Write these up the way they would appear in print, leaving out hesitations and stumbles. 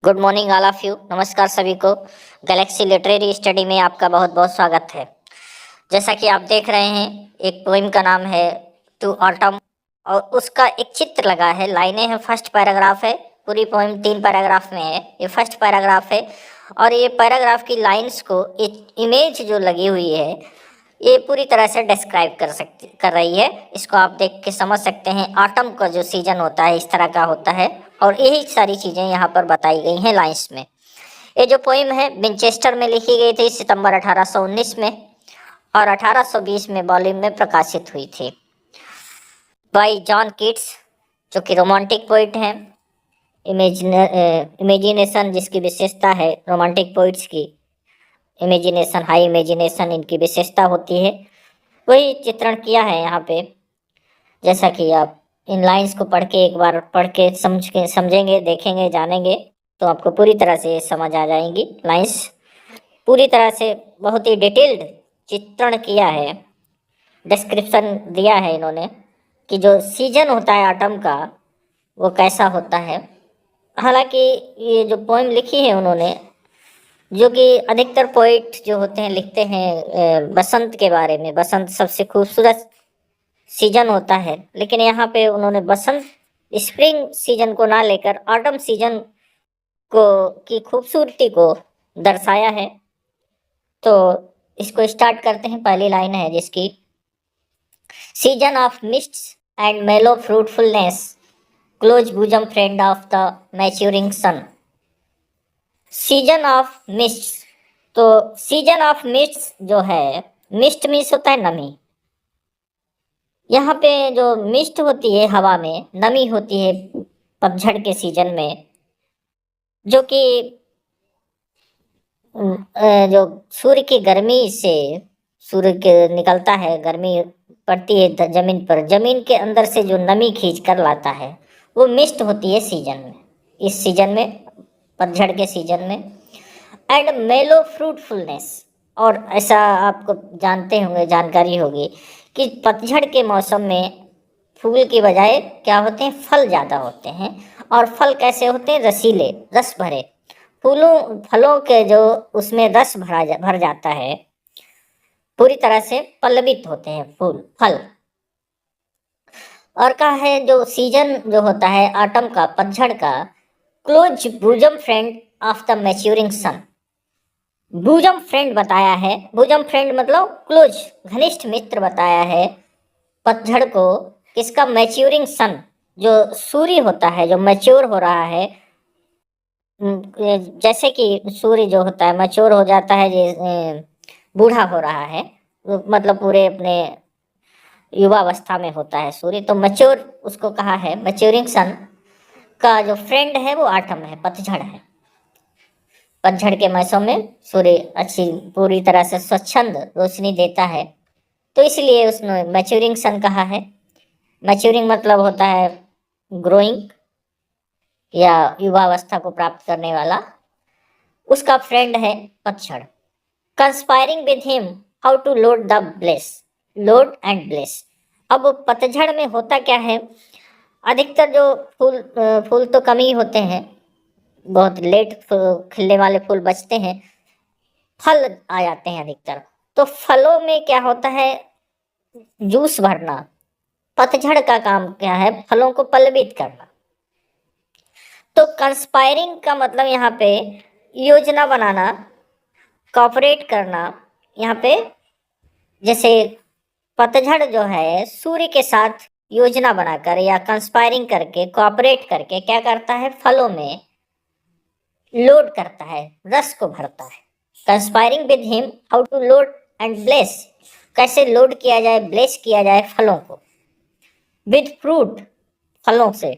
Good morning all of you. नमस्कार सभी को। गैलेक्सी लिटरेरी स्टडी में आपका बहुत बहुत स्वागत है। जैसा कि आप देख रहे हैं, एक पोइम का नाम है टू ऑटम और उसका एक चित्र लगा है। लाइनें हैं, फर्स्ट पैराग्राफ है। पूरी पोइम 3 पैराग्राफ में है। ये फर्स्ट पैराग्राफ है और ये पैराग्राफ की लाइन्स को एक इमेज जो लगी हुई है ये पूरी तरह से डिस्क्राइब कर रही है। इसको आप देख के समझ सकते हैं। ऑटम का जो सीजन होता है इस तरह का होता है और यही सारी चीज़ें यहाँ पर बताई गई हैं लाइन्स में। ये जो पोइम है विंचेस्टर में लिखी गई थी सितंबर 1819 में और 1820 में बर्लिन में प्रकाशित हुई थी बाय जॉन कीट्स, जो कि रोमांटिक पोइट हैं। इमेजिनेशन जिसकी विशेषता है, रोमांटिक पोइट्स की इमेजिनेशन, हाई इमेजिनेशन इनकी विशेषता होती है। वही चित्रण किया है यहाँ पे। जैसा कि आप इन लाइंस को पढ़ के एक बार पढ़ के समझेंगे, देखेंगे, जानेंगे तो आपको पूरी तरह से समझ आ जाएंगी। लाइंस पूरी तरह से बहुत ही डिटेल्ड चित्रण किया है, डिस्क्रिप्शन दिया है इन्होंने कि जो सीजन होता है ऑटम का वो कैसा होता है। हालांकि ये जो पोएम लिखी है उन्होंने, जो कि अधिकतर पोइट जो होते हैं लिखते हैं बसंत के बारे में, बसंत सबसे खूबसूरत सीजन होता है, लेकिन यहाँ पे उन्होंने बसंत स्प्रिंग सीजन को ना लेकर ऑटम सीजन को की खूबसूरती को दर्शाया है। तो इसको स्टार्ट करते हैं। पहली लाइन है जिसकी, season of mists and mellow fruitfulness, close bosom friend of the maturing sun. Season of mists, तो सीजन ऑफ मिस्ट्स जो है, मिस्ट मीन्स होता है नमी। यहाँ पे जो मिस्ट होती है, हवा में नमी होती है पतझड़ के सीजन में, जो कि जो सूर्य की गर्मी से सूर्य के निकलता है, गर्मी पड़ती है जमीन पर, जमीन के अंदर से जो नमी खींच कर लाता है वो मिस्ट होती है सीजन में, इस सीजन में, पतझड़ के सीजन में। एंड मेलो फ्रूटफुलनेस, और ऐसा आपको जानते होंगे, जानकारी होगी कि पतझड़ के मौसम में फूल की बजाय क्या होते हैं, फल ज़्यादा होते हैं। और फल कैसे होते हैं, रसीले, रस भरे। फलों के जो उसमें रस भर जाता है, पूरी तरह से पल्लवित होते हैं फल। और कहा है जो सीजन जो होता है ऑटम का, पतझड़ का, close bosom friend of the maturing sun. Bosom friend बताया है, बूजम फ्रेंड मतलब क्लोज, घनिष्ठ मित्र बताया है पतझड़ को। किसका, मैच्योरिंग सन, जो सूर्य होता है, जो मैच्योर हो रहा है। जैसे कि सूर्य जो होता है मैच्योर हो जाता है, बूढ़ा हो रहा है, मतलब पूरे अपने युवावस्था में होता है सूर्य, तो मैच्योर उसको कहा है। मैच्योरिंग सन का जो फ्रेंड है वो ऑटम है, पतझड़ है। पतझड़ के मौसम में सूर्य अच्छी पूरी तरह से स्वच्छंद रोशनी देता है, तो इसलिए उसने मैच्योरिंग सन कहा है। मैच्योरिंग मतलब होता है ग्रोइंग या युवावस्था को प्राप्त करने वाला, उसका फ्रेंड है पतझड़। Conspiring with him how to load the bless, load and bless. अब पतझड़ में होता क्या है, अधिकतर जो फूल तो कम ही होते हैं, बहुत लेट खिलने वाले फूल बचते हैं, फल आ जाते हैं अधिकतर। तो फलों में क्या होता है, जूस भरना। पतझड़ का काम क्या है, फलों को पल्लवित करना। तो कंस्पायरिंग का मतलब यहाँ पे योजना बनाना, कॉपरेट करना। यहाँ पे जैसे पतझड़ जो है सूर्य के साथ योजना बनाकर या कंस्पायरिंग करके, कॉपरेट करके क्या करता है, फलों में लोड करता है, रस को भरता है। Conspiring with him how to load and bless, कैसे लोड किया जाए, ब्लेस किया जाए फलों को। विद फ्रूट, फलों से,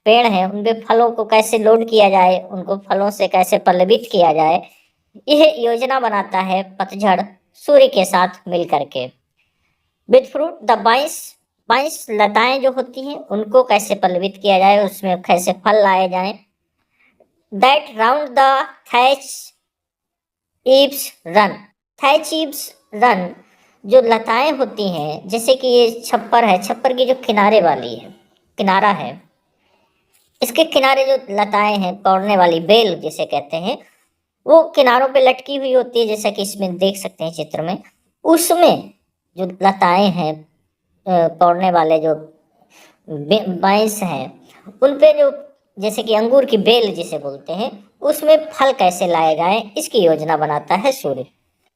पेड़ हैं उनपे फलों को कैसे लोड किया जाए, उनको फलों से कैसे पल्लवित किया जाए, यह योजना बनाता है पतझड़ सूर्य के साथ मिल करके। विद फ्रूट द बाइंस, बाइंस लताएं जो होती हैं उनको कैसे पल्लवित किया जाए, उसमें कैसे फल लाए जाएं। That round the thatch eaves run, thatch eaves run, जो लताएं होती हैं, जैसे कि ये छप्पर है, छप्पर की जो किनारे वाली है, किनारा है, इसके किनारे जो लताएं हैं, पौड़ने वाली बेल जिसे कहते हैं, वो किनारों पे लटकी हुई होती है, जैसा कि इसमें देख सकते हैं चित्र में। उसमें जो लताएं हैं, पौड़ने वाले जो बांस हैं, उन पे जो जैसे कि अंगूर की बेल जिसे बोलते हैं, उसमें फल कैसे लाए जाए, इसकी योजना बनाता है सूर्य।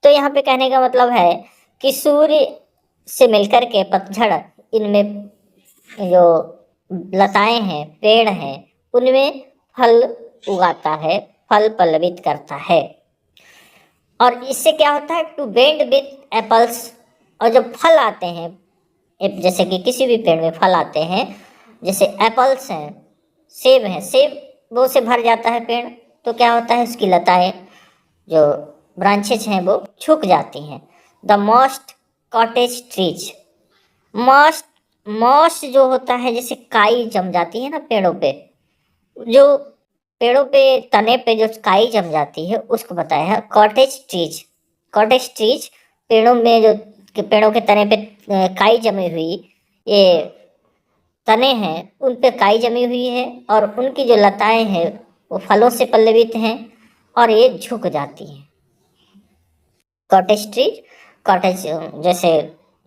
तो यहाँ पे कहने का मतलब है कि सूर्य से मिलकर के पतझड़ इनमें जो लताएं हैं, पेड़ हैं, उनमें फल उगाता है, फल पल्लवित करता है। और इससे क्या होता है, टू बेंड विथ एप्पल्स। और जब फल आते हैं, जैसे कि किसी भी पेड़ में फल आते हैं, जैसे एप्पल्स हैं, सेब हैं, सेबों से भर जाता है पेड़, तो क्या होता है, उसकी लताएं जो ब्रांचेज हैं वो झुक जाती हैं। The mossed cottage trees, mossed, moss जो होता है, जैसे काई जम जाती है ना पेड़ों पे, जो पेड़ों पे तने पे जो काई जम जाती है, उसको बताया है कॉटेज ट्रीज। कॉटेज ट्रीज पेड़ों में जो पेड़ों के तने पे काई जमी हुई, ये तने हैं, उन पे काई जमी हुई है, और उनकी जो लताएं हैं वो फलों से पल्लवित हैं, और ये झुक जाती हैं। कॉटेज ट्रीज, कॉटेज जैसे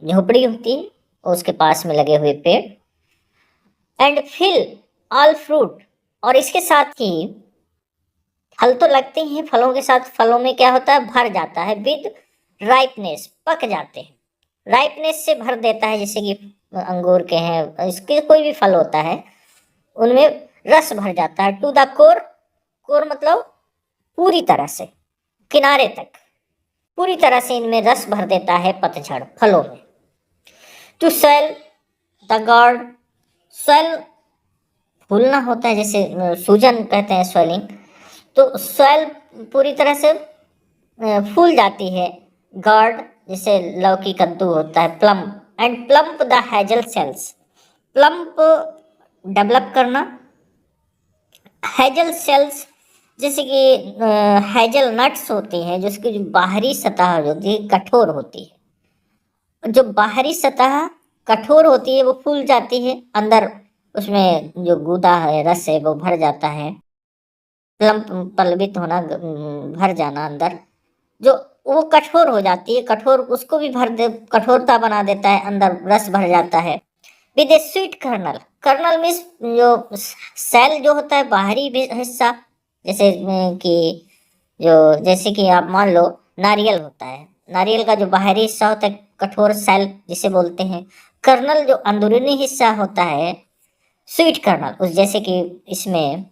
झोपड़ी होती है, उसके पास में लगे हुए पेड़। एंड फिल ऑल फ्रूट, और इसके साथ ही फल तो लगते हैं, फलों के साथ फलों में क्या होता है, भर जाता है। विद राइपनेस, पक जाते हैं, राइपनेस से भर देता है। जैसे कि अंगूर के हैं, इसके कोई भी फल होता है, उनमें रस भर जाता है। टू द कोर, कोर मतलब पूरी तरह से, किनारे तक पूरी तरह से इनमें रस भर देता है पतझड़ फलों में। To swell the gourd, swell फूलना होता है, जैसे सूजन कहते हैं स्वेलिंग, तो स्वेल पूरी तरह से फूल जाती है। गॉड जैसे लौकी, कद्दू होता है। Plum, and plump the hazel shells, plump develop करना, हैजल सेल्स जैसे कि हैजल नट्स होती हैं, जिसकी जो बाहरी सतह होती है कठोर होती है, जो बाहरी सतह कठोर होती है वो फूल जाती है, अंदर उसमें जो गूदा है, रस है, वो भर जाता है। प्लम्प पल्लवित होना, भर जाना अंदर, जो वो कठोर हो जाती है, कठोर उसको भी भर दे, कठोरता बना देता है, अंदर रस भर जाता है। With a sweet kernel, kernel means जो सेल जो होता है बाहरी हिस्सा, जैसे कि जो जैसे कि आप मान लो नारियल होता है, नारियल का जो बाहरी हिस्सा होता है कठोर सेल जिसे बोलते हैं। कर्नल जो अंदरूनी हिस्सा होता है, स्वीट कर्नल, उस जैसे कि इसमें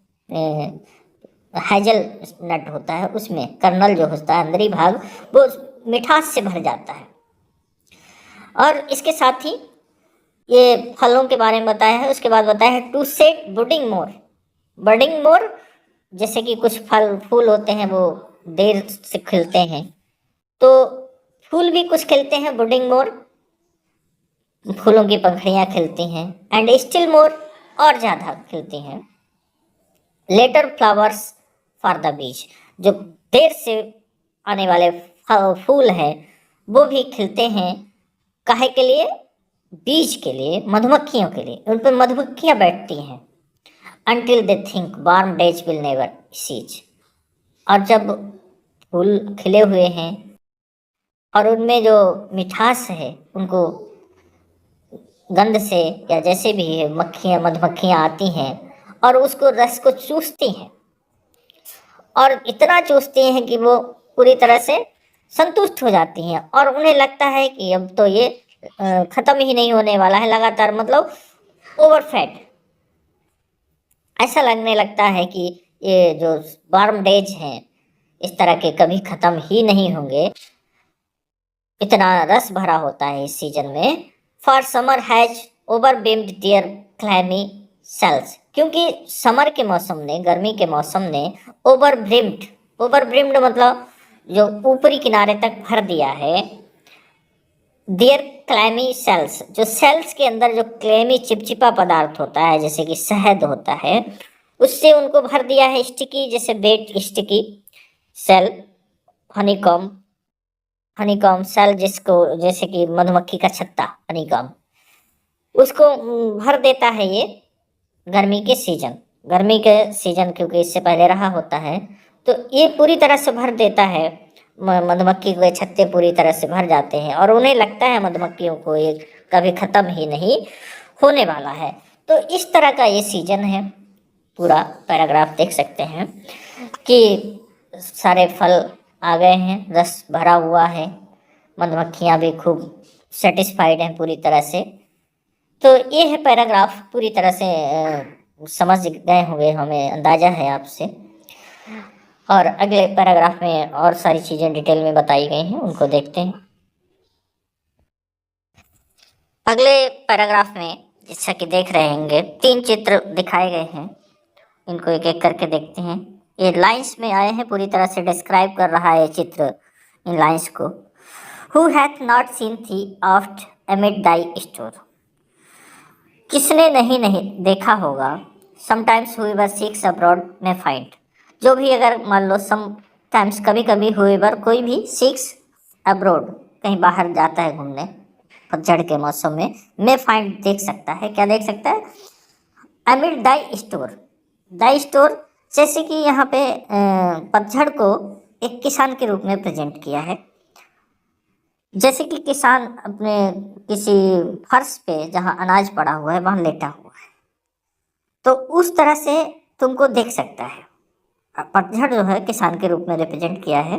हैजल नट होता है, उसमें कर्नल जो होता है अंदरी भाग, वो मिठास से भर जाता है। और इसके साथ ही ये फलों के बारे में बताया है। उसके बाद बताया है टू सेट बुडिंग मोर, बडिंग मोर जैसे कि कुछ फल फूल होते हैं वो देर से खिलते हैं, तो फूल भी कुछ खिलते हैं, बुडिंग मोर फूलों की पंखड़ियाँ खिलती हैं। एंड स्टिल मोर, और ज़्यादा खिलती हैं। Letter flowers for the bees, जो देर से आने वाले फूल हैं वो भी खिलते हैं, काहे के लिए, बीज के लिए, मधुमक्खियों के लिए, उन पर मधुमक्खियाँ बैठती हैं। Until they think warm days will never cease, और जब फूल खिले हुए हैं और उनमें जो मिठास है, उनको गंध से या जैसे भी है मक्खियाँ, मधुमक्खियाँ आती हैं और उसको रस को चूसती हैं, और इतना चूसती हैं कि वो पूरी तरह से संतुष्ट हो जाती हैं, और उन्हें लगता है कि अब तो ये ख़त्म ही नहीं होने वाला है लगातार, मतलब ओवरफेड, ऐसा लगने लगता है कि ये जो वार्म डेज हैं इस तरह के कभी ख़त्म ही नहीं होंगे, इतना रस भरा होता है इस सीजन में। For summer has overbrimmed their clammy cells, क्योंकि समर के मौसम ने, गर्मी के मौसम ने ओवरब्रिम्ड, ओवरब्रिम्ड मतलब जो ऊपरी किनारे तक भर दिया है, देयर क्लैमी सेल्स, जो सेल्स के अंदर जो क्लेमी चिपचिपा पदार्थ होता है जैसे कि शहद होता है, उससे उनको भर दिया है। स्टिकी, जैसे बेट sticky cell, honeycomb, honeycomb cell जिसको जैसे कि मधुमक्खी का छत्ता, हनीकॉम, उसको भर देता है ये गर्मी के सीजन गर्मी के सीजन क्योंकि इससे पहले रहा होता है, तो ये पूरी तरह से भर देता है। मधुमक्खी के छत्ते पूरी तरह से भर जाते हैं और उन्हें लगता है मधुमक्खियों को ये कभी ख़त्म ही नहीं होने वाला है। तो इस तरह का ये सीजन है। पूरा पैराग्राफ देख सकते हैं कि सारे फल आ गए हैं, रस भरा हुआ है, मधुमक्खियाँ भी खूब सेटिस्फाइड हैं पूरी तरह से। तो ये है पैराग्राफ, पूरी तरह से समझ गए होंगे, हमें अंदाजा है आपसे। और अगले पैराग्राफ में और सारी चीज़ें डिटेल में बताई गई हैं, उनको देखते हैं। अगले पैराग्राफ में जैसा कि देख रहे होंगे 3 चित्र दिखाए गए हैं, इनको एक एक करके देखते हैं। ये लाइंस में आए हैं, पूरी तरह से डिस्क्राइब कर रहा है चित्र इन लाइंस को। हु हैथ नॉट सीन थी ऑफ्ट एमिड दाई स्टोर, किसने नहीं देखा होगा। समटाइम्स हुएवर सीक्स अब्रॉड में फाइंड, जो भी अगर मान लो समटाइम्स कभी कभी हुएवर कोई भी सीक्स अब्रॉड कहीं बाहर जाता है घूमने पतझड़ के मौसम में फाइंड देख सकता है। क्या देख सकता है? अमिड दाई स्टोर। दाई स्टोर जैसे कि यहाँ पे पतझड़ को एक किसान के रूप में प्रेजेंट किया है। जैसे कि किसान अपने किसी फर्श पे जहाँ अनाज पड़ा हुआ है वहाँ लेटा हुआ है, तो उस तरह से तुमको देख सकता है। पतझड़ जो है किसान के रूप में रिप्रेजेंट किया है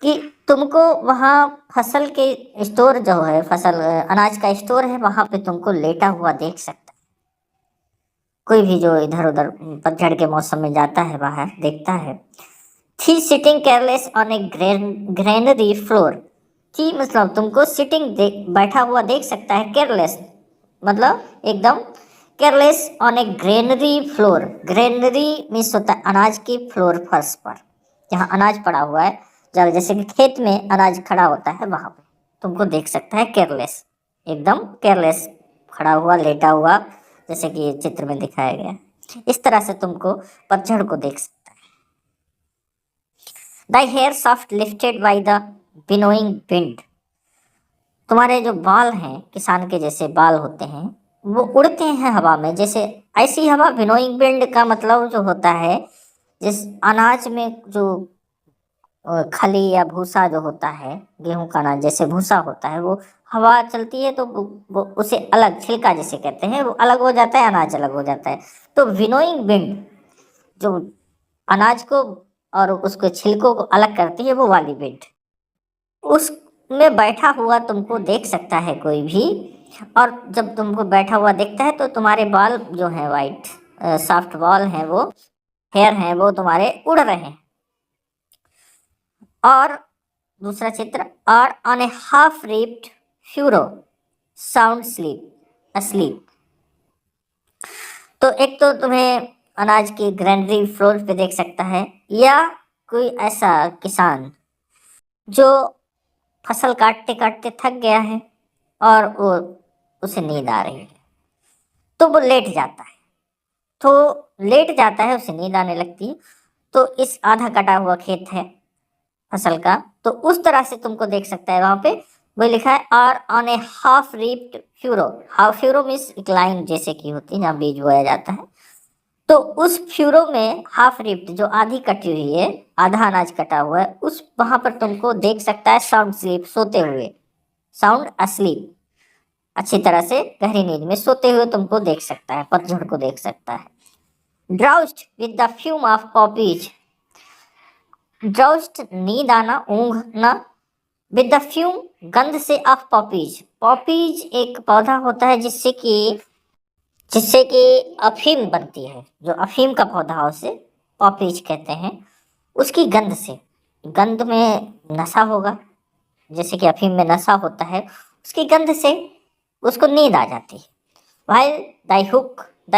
कि तुमको वहाँ फसल के स्टोर जो है, फसल अनाज का स्टोर है, वहाँ पे तुमको लेटा हुआ देख सकता है। कोई भी जो इधर उधर पतझड़ के मौसम में जाता है बाहर देखता है। थी sitting careless on A granary floor, थी मतलब तुमको सिटिंग बैठा हुआ देख सकता है। केयरलेस मतलब एकदम careless on A granary floor. Granary means होता है अनाज की फ्लोर, फर्श पर जहाँ अनाज पड़ा हुआ है, जब जैसे कि खेत में अनाज खड़ा होता है वहाँ पे तुमको देख सकता है केयरलेस, एकदम केयरलेस खड़ा हुआ लेटा हुआ, जैसे कि चित्र में दिखाया गया है। इस तरह से तुमको पतझड़ को देख सकता है। Thy hair soft lifted by the winnowing wind, तुम्हारे जो बाल हैं किसान के जैसे बाल होते हैं वो उड़ते हैं हवा में, जैसे ऐसी हवा। विनोइंग विंड का मतलब जो होता है जिस अनाज में जो खली या भूसा जो होता है, गेहूं का अनाज जैसे भूसा होता है, वो हवा चलती है तो वो उसे अलग, छिलका जिसे कहते हैं, वो अलग हो जाता है, अनाज अलग हो जाता है। तो विनोइंग विंड जो अनाज को और उसके छिलकों को अलग करती है, वो वाली विंड, उसमें बैठा हुआ तुमको देख सकता है कोई भी। और जब तुमको बैठा हुआ देखता है तो तुम्हारे बाल जो हैं वाइट सॉफ्ट बाल हैं, वो हेयर हैं, वो तुम्हारे उड़ रहे हैं। और दूसरा चित्र, और on A half ripped furrow sound sleep asleep, तो एक तो तुम्हें अनाज की ग्रेनरी फ्लोर पे देख सकता है, या कोई ऐसा किसान जो फसल काटते काटते थक गया है और वो उसे नींद आ रही है, तो वो लेट जाता है। तो लेट जाता है, उसे नींद आने लगती है। तो इस आधा कटा हुआ खेत है फसल का, तो उस तरह से तुमको देख सकता है। वहाँ पे वो लिखा है और on A half ripped furrow. Half furrow means एक लाइन जैसे की होती है जहाँ बीज बोया जाता है, तो उस फ्यूरो में हाफ रिप्ड जो आधी कटी हुई है, आधा अनाज कटा हुआ है, उस वहाँ पर तुमको देख सकता है साउंड स्लीप, सोते हुए, साउंड अस्लीप, अच्छी तरह से गहरी नींद में सोते हुए तुमको देख सकता है, पतझड़ को देख सकता है। Drowsed with the fume of poppies, drowsed नींद आना, ऊँघना, विद द फ्यूम गंध से ऑफ पॉपीज। पॉपीज एक पौधा होता है जिससे कि अफीम बनती है, जो अफीम का पौधा है उसे पॉपीज कहते हैं। उसकी गंध से, गंध में नशा होगा, जैसे कि अफीम में नशा होता है, उसकी गंध से उसको नींद आ जाती है। वाइल दाई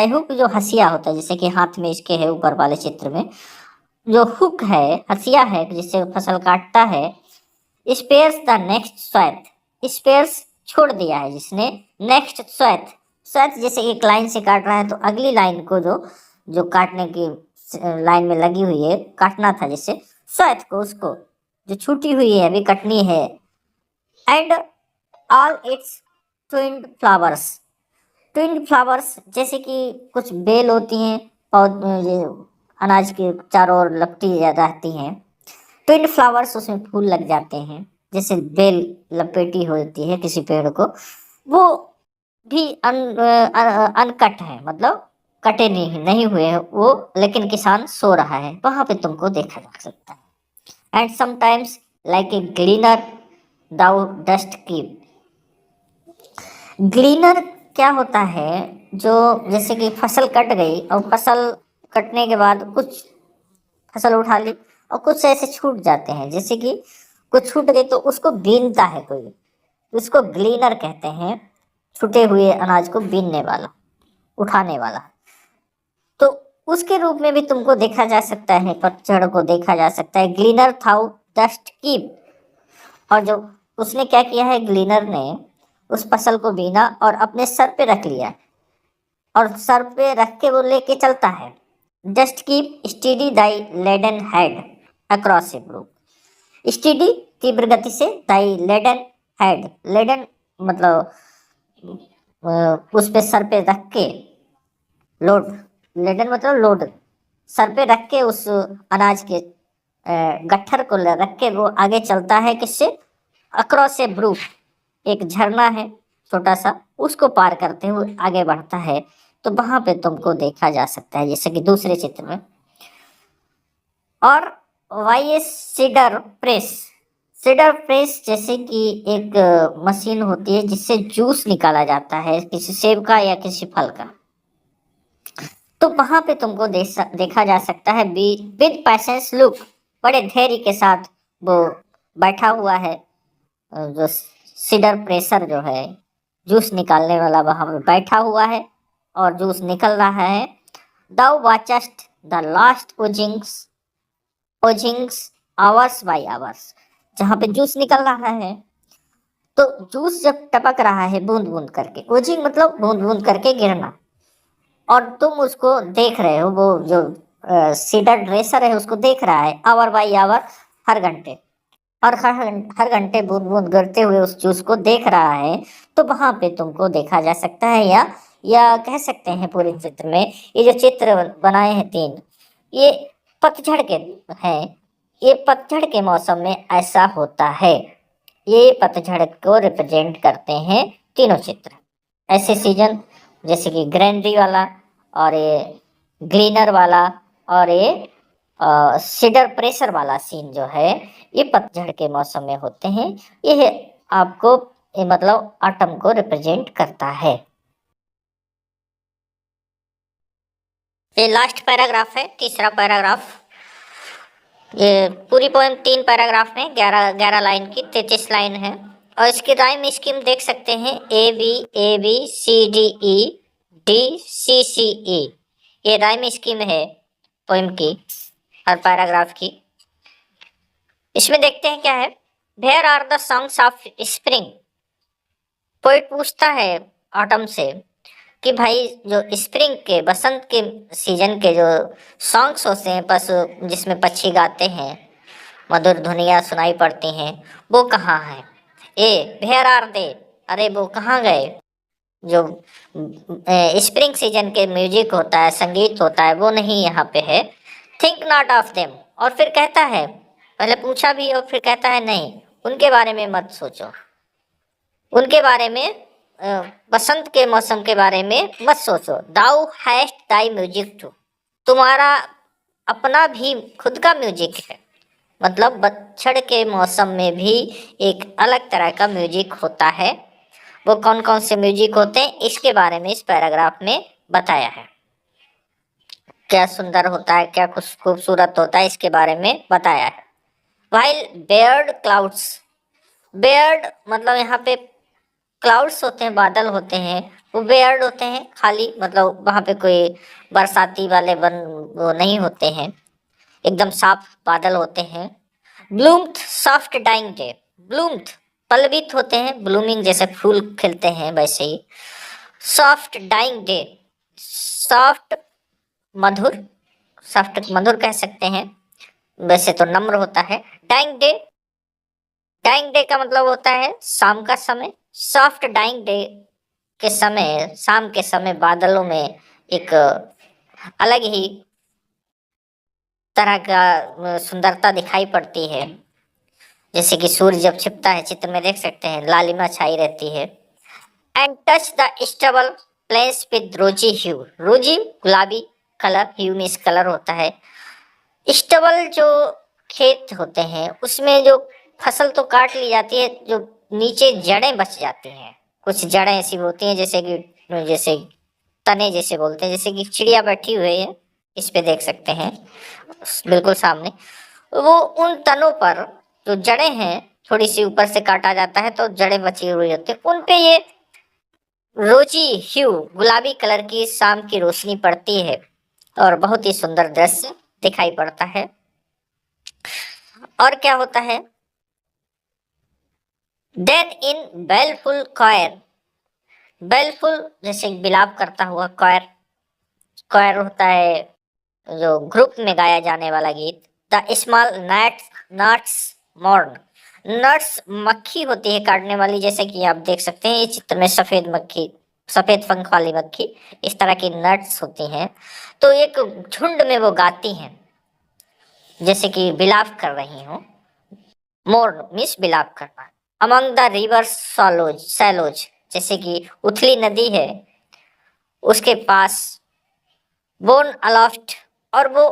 हुक जो हसिया होता है, जैसे कि हाथ में इसके है ऊपर वाले चित्र में जो हुक है, हसिया है जिससे फसल काटता है। स्पेयर्स द नेक्स्ट स्वैथ, स्पेयर्स छोड़ दिया है जिसने, नेक्स्ट स्वैथ, स्वैथ जैसे एक लाइन से काट रहा है तो अगली लाइन को जो काटने की लाइन में लगी हुई है, काटना था जिससे, स्वैथ को, उसको जो छूटी हुई है अभी कटनी है। And all its twined flowers, twined flowers जैसे कि कुछ बेल होती हैं ये अनाज के चारों ओर लपटी रहती हैं। ट्विन फ्लावर्स, उसमें फूल लग जाते हैं, जैसे बेल लपेटी होती है किसी पेड़ को, वो भी अनकट है, मतलब कटे नहीं हुए हैं वो, लेकिन किसान सो रहा है, वहां पे तुमको देखा जा सकता है। And sometimes like a gleaner thou dost keep. Gleaner क्या होता है, जो जैसे कि फसल कट गई और फसल कटने के बाद कुछ फसल उठा ली और कुछ ऐसे छूट जाते हैं, जैसे कि कुछ छूट गई तो उसको बीनता है कोई, उसको ग्लीनर कहते हैं। छूटे हुए अनाज को बीनने वाला, उठाने वाला। तो उसके रूप में भी तुमको देखा जा सकता है, पतझड़ को देखा जा सकता है। Gleaner thou dost keep. और जो उसने क्या किया है, ग्लीनर ने उस फसल को बीना और अपने सर पे रख लिया, और सर पे रख के वो लेके चलता है। जस्ट कीप स्टीडी दाई लेडन हेड अक्रॉस ए ब्रूक। स्टीडी, तीव्र गति से, दाई लेडन हेड, लेडन मतलब उस पे सर पे रख के, लोड, लेडन मतलब लोड, सर पे रख के उस अनाज के गट्ठर को रख के वो आगे चलता है। किससे? अक्रॉस ए ब्रूक, एक झरना है छोटा सा, उसको पार करते हुए आगे बढ़ता है। तो वहां पे तुमको देखा जा सकता है, जैसे कि दूसरे चित्र में। और by a cider press. Cider press जैसे कि एक मशीन होती है जिससे जूस निकाला जाता है किसी सेब का या किसी फल का। तो वहां पे तुमको देखा जा सकता है विद पैशंस लुक, बड़े धैर्य के साथ वो बैठा हुआ है, जो सीडर प्रेसर जो है, जूस निकालने वाला, वहां पे बैठा हुआ है और जूस निकल रहा है। Thou watchest the last oozings hours by hours, जहां पे जूस निकल रहा है। तो जूस जब टपक रहा है बूंद बूंद करके, ओजिंग मतलब बूंद बूंद करके गिरना, और तुम उसको देख रहे हो, वो जो सीडर ड्रेसर है उसको देख रहा है आवर बाई आवर, हर घंटे, और हर घंटे बूंद बूंद गिरते हुए उस जूस को देख रहा है। तो वहां पे तुमको देखा जा सकता है, या कह सकते हैं पूरे चित्र में, ये जो चित्र बनाए हैं तीन, ये पतझड़ के हैं। ये पतझड़ के मौसम में ऐसा होता है। ये पतझड़ को रिप्रेजेंट करते हैं तीनों चित्र। ऐसे सीजन जैसे कि ग्रैंडरी वाला, और ये ग्रीनर वाला, और ये सीडर प्रेशर वाला सीन जो है, ये पतझड़ के मौसम में होते हैं। ये आपको मतलब ऑटम को रिप्रेजेंट करता है। ये लास्ट पैराग्राफ है, तीसरा पैराग्राफ। ये पूरी पोएम 3 पैराग्राफ में 11 लाइन की 33 लाइन है। और इसकी राइम स्कीम देख सकते हैं, A B C D E D C C E. ये राइम स्कीम है पोएम की, हर पैराग्राफ की। इसमें देखते हैं क्या है। Where are the songs of spring. Poet पूछता है ऑटम से कि भाई जो स्प्रिंग के, बसंत के सीजन के जो सॉन्ग्स होते हैं, जिसमें पक्षी गाते हैं, मधुर ध्वनियाँ सुनाई पड़ती हैं, वो कहाँ हैं। वेयर आर दे, अरे वो कहाँ गए। जो स्प्रिंग सीजन के म्यूजिक होता है, संगीत होता है, वो नहीं यहाँ पे है। Think not of them. और फिर कहता है, पहले पूछा भी और फिर कहता है नहीं, उनके बारे में मत सोचो, उनके बारे में, बसंत के मौसम के बारे में मत सोचो। Thou hast thy music too, तुम्हारा अपना भी खुद का म्यूजिक है। मतलब पतझड़ के मौसम में भी एक अलग तरह का म्यूजिक होता है। वो कौन कौन से म्यूजिक होते हैं, इसके बारे में इस पैराग्राफ में बताया है। क्या सुंदर होता है, क्या खूबसूरत होता है, इसके बारे में बताया है। वाइल बेयर्ड क्लाउड्स, बेयर्ड मतलब यहाँ पे क्लाउड्स होते हैं, बादल होते हैं, वो बेयर्ड होते हैं, खाली मतलब वहाँ पे कोई बरसाती वाले वो नहीं होते हैं, एकदम साफ बादल होते हैं। Bloomed soft dying day, bloomed पल्लवित होते हैं, ब्लूमिंग जैसे फूल खिलते हैं वैसे ही। सॉफ्ट डाइंग डे, सॉफ्ट मधुर, सॉफ्ट मधुर कह सकते हैं, वैसे तो नम्र होता है। डाइंग डे, डाइंग डे का मतलब होता है शाम का समय। सॉफ्ट डाइंग डे के समय, शाम के समय बादलों में एक अलग ही तरह का सुंदरता दिखाई पड़ती है। जैसे कि सूर्य जब छिपता है, चित्र में देख सकते हैं, लालिमा छाई रहती है। And touch the stubble place with रोजी ह्यू। रोजी गुलाबी कलर, ह्यू मीन्स कलर होता है। स्टबल जो खेत होते हैं उसमें जो फसल तो काट ली जाती है, जो नीचे जड़ें बच जाती हैं। कुछ जड़ें ऐसी होती हैं जैसे तने जैसे बोलते हैं, जैसे कि चिड़िया बैठी हुई है, इस पे देख सकते हैं बिल्कुल सामने। वो उन तनों पर जो जड़ें हैं, थोड़ी सी ऊपर से काटा जाता है तो जड़ें बची हुई होती है, उन पे ये रोजी ह्यू गुलाबी कलर की शाम की रोशनी पड़ती है और बहुत ही सुंदर दृश्य दिखाई पड़ता है। और क्या होता है, देन इन बेलफुल कॉयर। बेलफुल जैसे बिलाप करता हुआ, कॉयर कॉयर होता है जो ग्रुप में गाया जाने वाला गीत। The small gnats mourn. Gnats मक्खी होती है काटने वाली, जैसे कि आप देख सकते हैं ये चित्र में सफेद मक्खी, सफेद पंख वाली मक्खी, इस तरह की नट्स होती हैं। तो एक झुंड में वो गाती हैं, जैसे कि बिलाप कर रही हो। मोर्न मीन्स बिलाप करना। अमंग द रिवर सैलोज, जैसे कि उथली नदी है उसके पास। बोर्न अलाफ्ट, और वो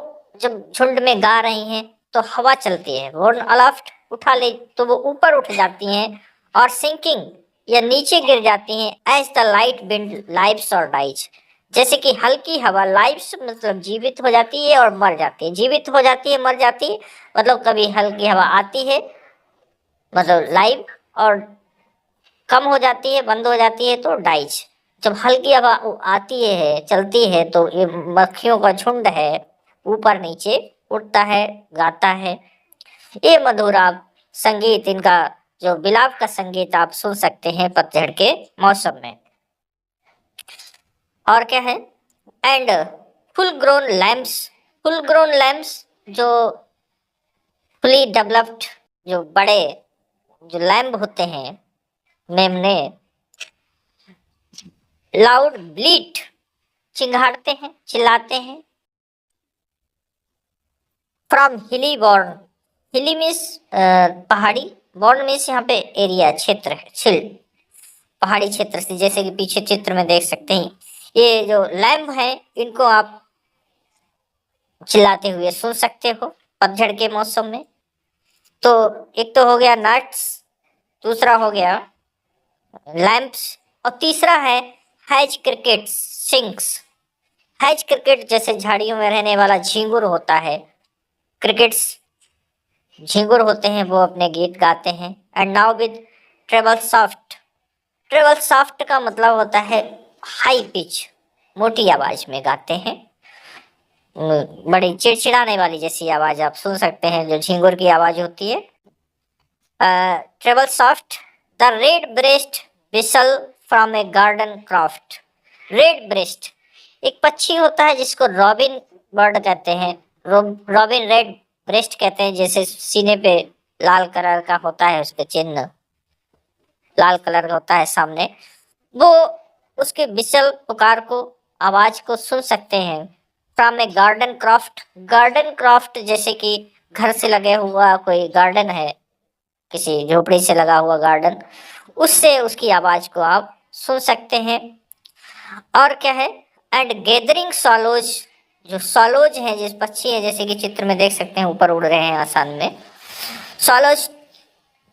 जब झुंड में गा रही हैं तो हवा चलती है, बोर्न अलाफ्ट उठा ले तो वो ऊपर उठ जाती हैं, और सिंकिंग या नीचे गिर जाती हैं। As the light wind lives और डाइज, जैसे कि हल्की हवा, लाइव्स मतलब जीवित हो जाती है और मर जाती है। जीवित हो जाती है, मर जाती है, मतलब कभी हल्की हवा आती है मतलब लाइव, और कम हो जाती है, बंद हो जाती है तो डाइज। जब हल्की हवा आती है, चलती है, तो ये मक्खियों का झुंड है ऊपर नीचे उड़ता है, गाता है। ये मधुर आप संगीत, इनका जो बिलाप का संगीत आप सुन सकते हैं पतझड़ के मौसम में। और क्या है, and full grown lamps. Full grown lamps जो फुली डेवलप्ड, जो बड़े जो लैम्प होते हैं मेमने, लाउड ब्लीट, चिंघाड़ते हैं, चिल्लाते हैं। फ्रॉम हिली बॉर्न। हिली मीन्स पहाड़ी, बॉर्न मीन्स यहाँ पे एरिया, क्षेत्र है, छिल पहाड़ी क्षेत्र से, जैसे कि पीछे चित्र में देख सकते हैं। ये जो लैम्प है इनको आप चिल्लाते हुए सुन सकते हो पतझड़ के मौसम में। तो एक तो हो गया नट्स, दूसरा हो गया लैम्प्स, और तीसरा है has cricket sings. Has cricket जैसे झाड़ियों में रहने वाला झींगुर होता है, क्रिकेट्स झींगुर होते हैं, वो अपने गीत गाते हैं। And now with treble soft. Treble soft का मतलब होता है हाई पिच, मोटी आवाज में गाते हैं। बड़ी चिड़चिड़ाने वाली जैसी आवाज आप सुन सकते हैं, जो झींगुर की आवाज होती है। Treble soft. The redbreast whistle from a garden croft. Redbreast एक पक्षी होता है जिसको रॉबिन बर्ड कहते हैं। रॉबिन रेड ब्रेस्ट कहते हैं, जैसे सीने पे लाल कलर का होता है, उसके चिन्ह लाल कलर का होता है सामने। वो उसके विसल पुकार को, आवाज को सुन सकते हैं। From a garden craft. Garden craft जैसे कि घर से लगे हुआ कोई गार्डन है, किसी झोपड़ी से लगा हुआ गार्डन, उससे उसकी आवाज को आप सुन सकते हैं। और क्या है, एंड गैदरिंग सॉलोज। जो सॉलोज हैं, जिस पक्षी है, जैसे कि चित्र में देख सकते हैं ऊपर उड़ रहे हैं आसमान में। सॉलोज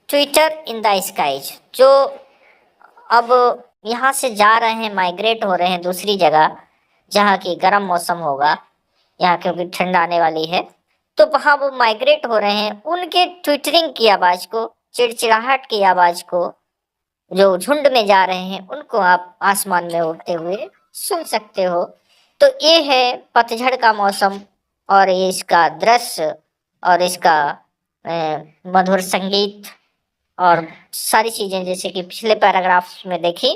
ट्विटर इन द स्काईज, जो अब यहाँ से जा रहे हैं, माइग्रेट हो रहे हैं दूसरी जगह जहाँ की गर्म मौसम होगा, यहाँ क्योंकि ठंड आने वाली है, तो वहाँ वो माइग्रेट हो रहे हैं। उनके ट्विटरिंग की आवाज को, चिड़चिड़ाहट की आवाज को, जो झुंड में जा रहे हैं, उनको आप आसमान में उड़ते हुए सुन सकते हो। तो ये है पतझड़ का मौसम, और ये इसका दृश्य और इसका मधुर संगीत और सारी चीजें, जैसे कि पिछले पैराग्राफ में देखी,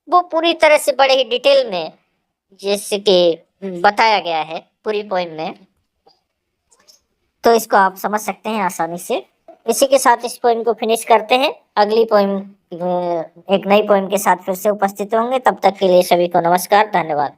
वो पूरी तरह से बड़े ही डिटेल में जैसे कि बताया गया है पूरी पोइम में। तो इसको आप समझ सकते हैं आसानी से। इसी के साथ इस पोइम को फिनिश करते हैं। अगली पोइम एक नई पोइम के साथ फिर से उपस्थित होंगे। तब तक के लिए सभी को नमस्कार, धन्यवाद।